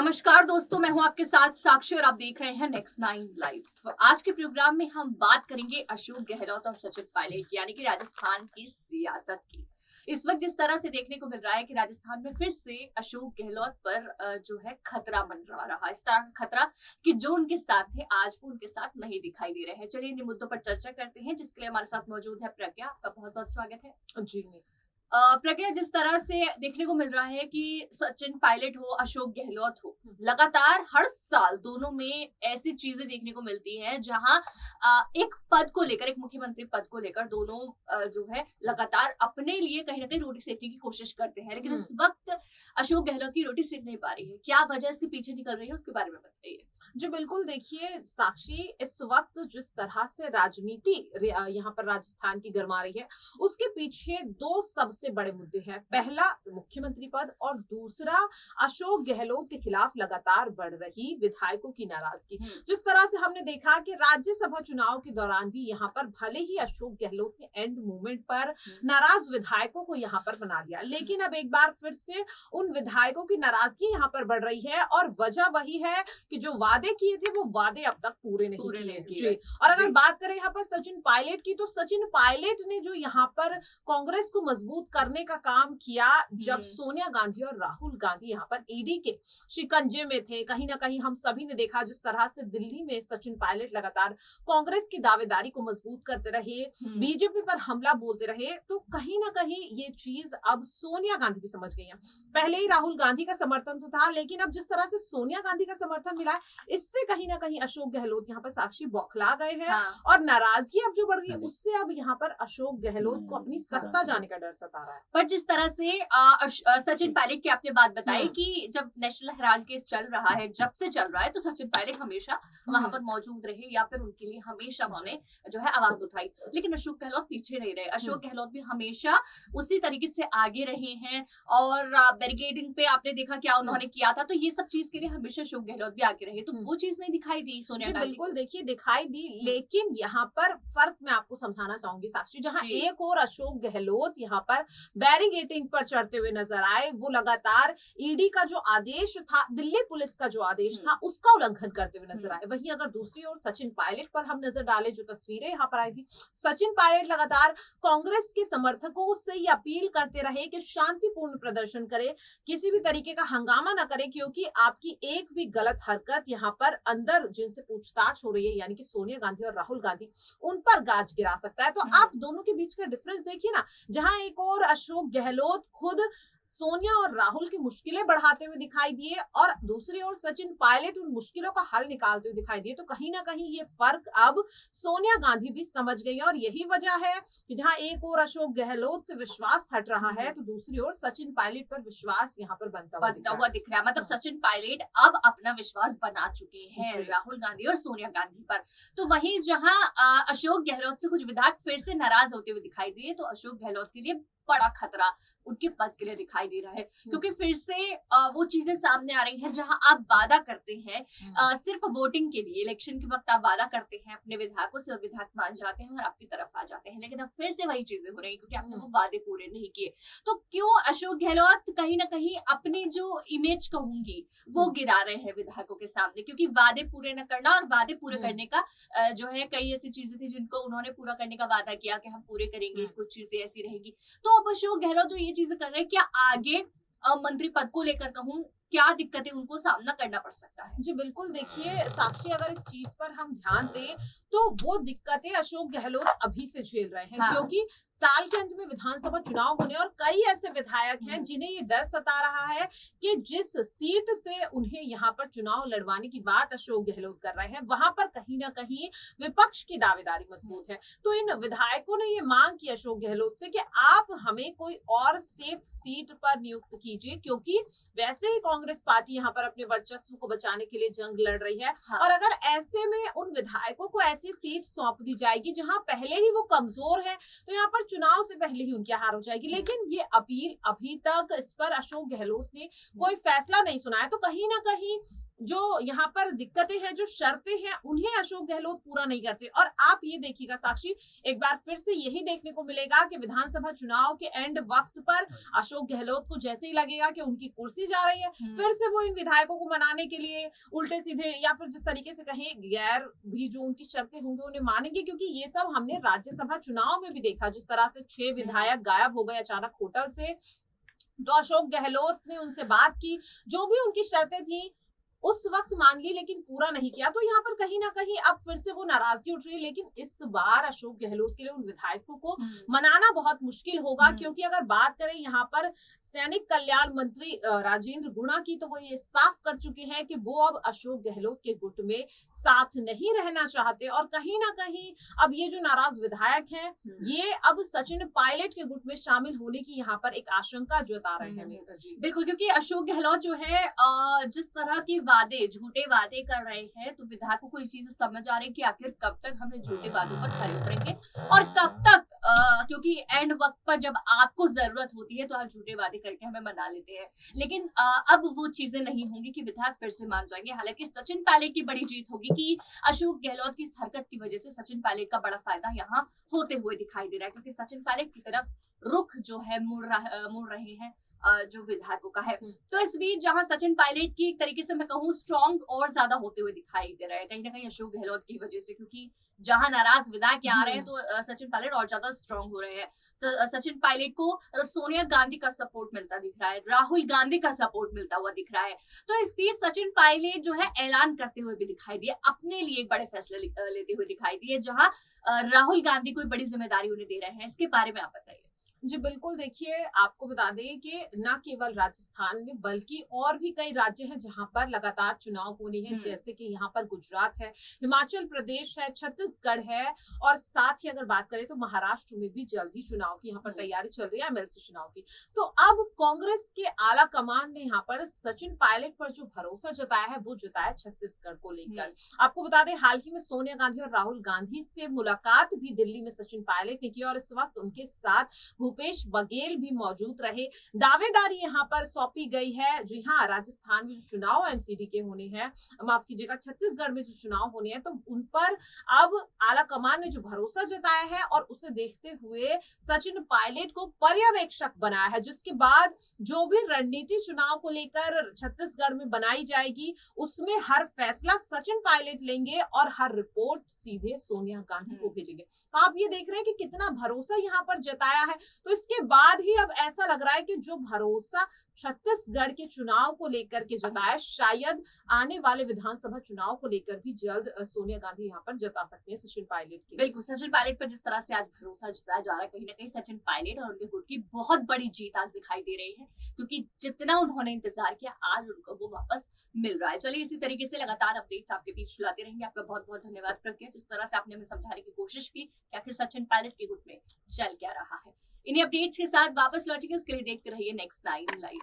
नमस्कार दोस्तों, मैं हूं आपके साथ साक्षी और आप देख रहे हैं नेक्स्ट 9 लाइव। आज के प्रोग्राम में हम बात करेंगे अशोक गहलोत और सचिन पायलट यानी कि राजस्थान की सियासत की। इस वक्त जिस तरह से देखने को मिल रहा है कि राजस्थान में फिर से अशोक गहलोत पर जो है खतरा मंडरा रहा, इस तरह का खतरा कि जो उनके साथ थे आज वो उनके साथ नहीं दिखाई दे रहे हैं। चलिए इन मुद्दों पर चर्चा करते हैं, जिसके लिए हमारे साथ मौजूद है प्रज्ञा। आपका बहुत बहुत स्वागत है जी। प्रज्ञा। जिस तरह से देखने को मिल रहा है कि सचिन पायलट हो, अशोक गहलोत हो, लगातार हर साल दोनों में ऐसी चीजें देखने को मिलती हैं जहां एक पद को लेकर, एक मुख्यमंत्री पद को लेकर दोनों जो है लगातार अपने लिए कहीं ना कहीं रोटी सेकने की कोशिश करते हैं, लेकिन इस वक्त अशोक गहलोत की रोटी सेक नहीं पा रही है। क्या वजह से पीछे निकल रही है, उसके बारे में बताइए। जी बिल्कुल, देखिए साक्षी, इस वक्त जिस तरह से राजनीति यहाँ पर राजस्थान की गर्मा रही है, उसके पीछे दो सबसे बड़े मुद्दे हैं। पहला मुख्यमंत्री पद और दूसरा अशोक गहलोत के खिलाफ लगातार बढ़ रही विधायकों की नाराजगी। जिस तरह से हमने देखा कि राज्यसभा चुनाव के दौरान भी यहाँ पर भले ही अशोक गहलोत ने एंड मोमेंट पर नाराज विधायकों को यहाँ पर बना दिया, लेकिन अब एक बार फिर से उन विधायकों की नाराजगी यहाँ पर बढ़ रही है और वजह वही है कि जो वादे किए थे वो वादे अब तक पूरे नहीं किए। जी। और अगर बात करें यहाँ पर सचिन पायलट की, तो सचिन पायलट ने जो यहाँ पर कांग्रेस को मजबूत करने का काम किया, जब सोनिया गांधी और राहुल गांधी यहाँ पर ईडी के शिकंजे में थे, कहीं ना कहीं हम सभी ने देखा जिस तरह से दिल्ली में सचिन पायलट लगातार कांग्रेस की दावेदारी को मजबूत करते रहे, बीजेपी पर हमला बोलते रहे, तो कहीं ना कहीं ये चीज अब सोनिया गांधी भी समझ गई है। पहले ही राहुल गांधी का समर्थन तो था, लेकिन अब जिस तरह से सोनिया गांधी का समर्थन मिला, इससे कहीं ना कहीं अशोक गहलोत यहाँ पर साक्षी बौखला गए हैं। और नाराजगी अब जो बढ़ गई, उससे अब यहाँ पर अशोक गहलोत को अपनी सत्ता जाने का डर सता रहा है। पर जिस तरह से सचिन पायलट की आपने बात बताई कि जब नेशनल हेराल्ड केस चल रहा है, जब से चल रहा है, तो सचिन पायलट हमेशा वहां पर मौजूद रहे या फिर उनके लिए हमेशा उन्होंने जो है आवाज उठाई, लेकिन अशोक गहलोत पीछे नहीं रहे। अशोक गहलोत भी हमेशा उसी तरीके से आगे रहे हैं और बैरिकेडिंग पे आपने देखा क्या उन्होंने किया था, तो ये सब चीज के लिए हमेशा अशोक गहलोत भी आगे रहे, तो वो चीज नहीं दिखाई दी सोनिया गांधी। बिल्कुल, देखिए दिखाई दी, लेकिन यहाँ पर फर्क मैं आपको समझाना चाहूंगी साक्षी। जहाँ एक और अशोक गहलोत यहाँ पर बैरिकेडिंग पर चढ़ते हुए नजर आए, वो लगातार ईडी का जो आदेश था, दिल्ली पुलिस का जो आदेश था, उसका उल्लंघन करते हुए नजर आए। वहीं अगर दूसरी ओर सचिन पायलट पर हम नजर डालें, जो तस्वीरें यहाँ पर आई थी, सचिन पायलट लगातार कांग्रेस के समर्थकों से ये अपील करते रहे कि शांतिपूर्ण प्रदर्शन करे, किसी भी तरीके का हंगामा न करे, क्योंकि आपकी एक भी गलत हरकत यहाँ पर अंदर जिनसे पूछताछ हो रही है, यानी कि सोनिया गांधी और राहुल गांधी, उन पर गाज गिरा सकता है। तो आप दोनों के बीच का डिफरेंस देखिए ना, जहां एक और अशोक गहलोत खुद सोनिया और राहुल की मुश्किलें बढ़ाते हुए दिखाई दिए और दूसरी ओर सचिन पायलट उन मुश्किलों का हल निकालते हुए दिखाई दिए, तो कहीं ना कहीं ये फर्क अब सोनिया गांधी भी समझ गई है। और यही वजह है कि जहां एक और अशोक गहलोत से विश्वास हट रहा है, तो दूसरी ओर सचिन पायलट पर विश्वास यहाँ पर बनता हुआ दिख रहा है। मतलब सचिन पायलट अब अपना विश्वास बना चुके हैं राहुल गांधी और सोनिया गांधी पर। तो वहीं जहां अशोक गहलोत से कुछ विधायक फिर से नाराज होते हुए दिखाई दिए, तो अशोक गहलोत के लिए बड़ा खतरा उनके पद के लिए दिखाई दे रहा है, क्योंकि फिर से वो चीजें सामने आ रही हैं जहां आप वादा करते हैं सिर्फ वोटिंग के लिए, इलेक्शन के वक्त आप वादा करते हैं अपने विधायकों से और विधायक मान जाते हैं और आपकी तरफ आ जाते हैं, लेकिन अब फिर से वही चीजें हो रही है क्योंकि आपने वो वादे पूरे नहीं किए। तो क्यों अशोक गहलोत कहीं ना कहीं अपनी जो इमेज कहूंगी वो गिरा रहे हैं विधायकों के सामने, क्योंकि वादे पूरे न करना और वादे पूरे करने का जो है कई ऐसी चीजें थी जिनको उन्होंने पूरा करने का वादा किया कि हम पूरे करेंगे, कुछ चीजें ऐसी रहेंगी। तो अब अशोक गहलोत जो ये चीजें कर रहे हैं, क्या आगे मंत्री पद को लेकर कहूं क्या दिक्कतें उनको सामना करना पड़ सकता है? जी बिल्कुल, देखिए साक्षी, अगर इस चीज पर हम ध्यान दें तो वो दिक्कतें अशोक गहलोत अभी से झेल रहे हैं, क्योंकि साल के अंत में विधानसभा चुनाव होने और कई ऐसे विधायक हैं जिन्हें ये डर सता रहा है कि जिस सीट से उन्हें यहाँ पर चुनाव लड़वाने की बात अशोक गहलोत कर रहे हैं, वहां पर कहीं ना कहीं विपक्ष की दावेदारी मजबूत है। तो इन विधायकों ने ये मांग की अशोक गहलोत से कि आप हमें कोई और सेफ सीट पर नियुक्त कीजिए, क्योंकि वैसे ही कांग्रेस पार्टी यहाँ पर अपने वर्चस्व को बचाने के लिए जंग लड़ रही है। और अगर ऐसे में उन विधायकों को ऐसी सीट सौंप दी जाएगी जहां पहले ही वो कमजोर है, तो यहाँ पर चुनाव से पहले ही उनकी हार हो जाएगी। लेकिन ये अपील अभी तक इस पर अशोक गहलोत ने कोई फैसला नहीं सुनाया, तो कहीं ना कहीं जो यहाँ पर दिक्कतें हैं, जो शर्तें हैं, उन्हें अशोक गहलोत पूरा नहीं करते। और आप ये देखिएगा साक्षी, एक बार फिर से यही देखने को मिलेगा कि विधानसभा चुनाव के एंड वक्त पर अशोक गहलोत को जैसे ही लगेगा कि उनकी कुर्सी जा रही है, फिर से वो इन विधायकों को मनाने के लिए उल्टे सीधे या फिर जिस तरीके से कहें गैर भी जो उनकी शर्तें होंगी उन्हें मानेंगे। क्योंकि ये सब हमने राज्यसभा चुनाव में भी देखा, जिस तरह से 6 विधायक गायब हो गए अचानक होटल से, तो अशोक गहलोत ने उनसे बात की, जो भी उनकी शर्तें थी उस वक्त मान ली, लेकिन पूरा नहीं किया। तो यहाँ पर कहीं ना कहीं अब फिर से वो नाराजगी उठ रही है। लेकिन इस बार अशोक गहलोत के लिए उन विधायकों को मनाना बहुत मुश्किल होगा, क्योंकि अगर बात करें यहाँ पर सैनिक कल्याण मंत्री राजेंद्र गुणा की, तो वो ये साफ कर चुके हैं कि वो अब अशोक गहलोत के गुट में साथ नहीं रहना चाहते। और कहीं ना कहीं अब ये जो नाराज विधायक हैं, ये अब सचिन पायलट के गुट में शामिल होने की यहाँ पर एक आशंका जता रहे हैं। जी बिल्कुल, क्योंकि अशोक गहलोत जो है जिस तरह के वादे, झूठे वादे कर रहे हैं, तो विधायकों को इस चीज समझ आ रही है कि आखिर कब तक हमें झूठे वादों पर खरे उतरेंगे और कब तक क्योंकि एंड वक्त पर जब आपको जरूरत होती है तो आप झूठे वादे करके हमें मना लेते हैं। लेकिन अब वो चीजें नहीं होंगी कि विधायक फिर से मान जाएंगे। हालांकि सचिन पायलट की बड़ी जीत होगी कि अशोक गहलोत की इस हरकत की वजह से सचिन पायलट का बड़ा फायदा यहाँ होते हुए दिखाई दे रहा है, क्योंकि सचिन पायलट की तरफ रुख जो है मुड़ रहे हैं जो विधायकों का है। तो इस बीच जहां सचिन पायलट की एक तरीके से मैं कहूँ स्ट्रॉन्ग और ज्यादा होते हुए दिखाई दे रहा है, कहीं ना कहीं अशोक गहलोत की वजह से, क्योंकि जहां नाराज विधायक आ रहे हैं तो सचिन पायलट और ज्यादा स्ट्रॉन्ग हो रहे हैं। सचिन पायलट को सोनिया गांधी का सपोर्ट मिलता दिख रहा है, राहुल गांधी का सपोर्ट मिलता हुआ दिख रहा है। तो इस बीच सचिन पायलट जो है ऐलान करते हुए भी दिखाई दिए, अपने लिए एक बड़े फैसले लेते हुए दिखाई दिए, जहां राहुल गांधी को बड़ी जिम्मेदारी उन्हें दे रहे हैं। इसके बारे में आप बताइए। जी बिल्कुल, देखिए आपको बता दें कि न केवल राजस्थान में बल्कि और भी कई राज्य हैं जहां पर लगातार चुनाव होने हैं, जैसे कि यहाँ पर गुजरात है, हिमाचल प्रदेश है, छत्तीसगढ़ है, और साथ ही अगर बात करें तो महाराष्ट्र में भी जल्द ही चुनाव की यहाँ पर तैयारी चल रही है, एमएलसी चुनाव की। तो अब कांग्रेस के आला कमान ने यहाँ पर सचिन पायलट पर जो भरोसा जताया है वो जताया छत्तीसगढ़ को लेकर। आपको बता दें हाल ही में सोनिया गांधी और राहुल गांधी से मुलाकात भी दिल्ली में सचिन पायलट ने की, और इस वक्त उनके साथ भूपेश बघेल भी मौजूद रहे। दावेदारी यहाँ पर सौंपी गई है। जी हाँ, राजस्थान में जो चुनाव एमसीडी के होने हैं, माफ कीजिएगा छत्तीसगढ़ में जो चुनाव होने हैं, तो उन पर अब आला कमान ने जो भरोसा जताया है और उसे देखते हुए सचिन पायलट को पर्यवेक्षक बनाया है, जिसके बाद जो भी रणनीति चुनाव को लेकर छत्तीसगढ़ में बनाई जाएगी उसमें हर फैसला सचिन पायलट लेंगे और हर रिपोर्ट सीधे सोनिया गांधी को भेजेंगे। आप ये देख रहे हैं कि कितना भरोसा यहाँ पर जताया है। तो इसके बाद ही अब ऐसा लग रहा है कि जो भरोसा छत्तीसगढ़ के चुनाव को लेकर के जताया, शायद आने वाले विधानसभा चुनाव को लेकर भी जल्द सोनिया गांधी यहाँ पर जता सकते हैं सचिन पायलट के। बिल्कुल, सचिन पायलट पर जिस तरह से आज भरोसा जताया जा रहा है, कहीं ना कहीं सचिन पायलट और उनके गुट की बहुत बड़ी जीत आज दिखाई दे रही है, क्योंकि जितना उन्होंने इंतजार किया आज उनको वो वापस मिल रहा है। चलिए इसी तरीके से लगातार अपडेट्स आपके बीच लाते रहेंगे। आपका बहुत बहुत धन्यवाद प्रज्ञा, जिस तरह से आपने हमें समझाने की कोशिश की कि आखिर सचिन पायलट के गुट में चल क्या रहा है। इन्हीं अपडेट्स के साथ वापस लौटेंगे, उसके लिए देखते रहिए नेक्स्ट 9 लाइव।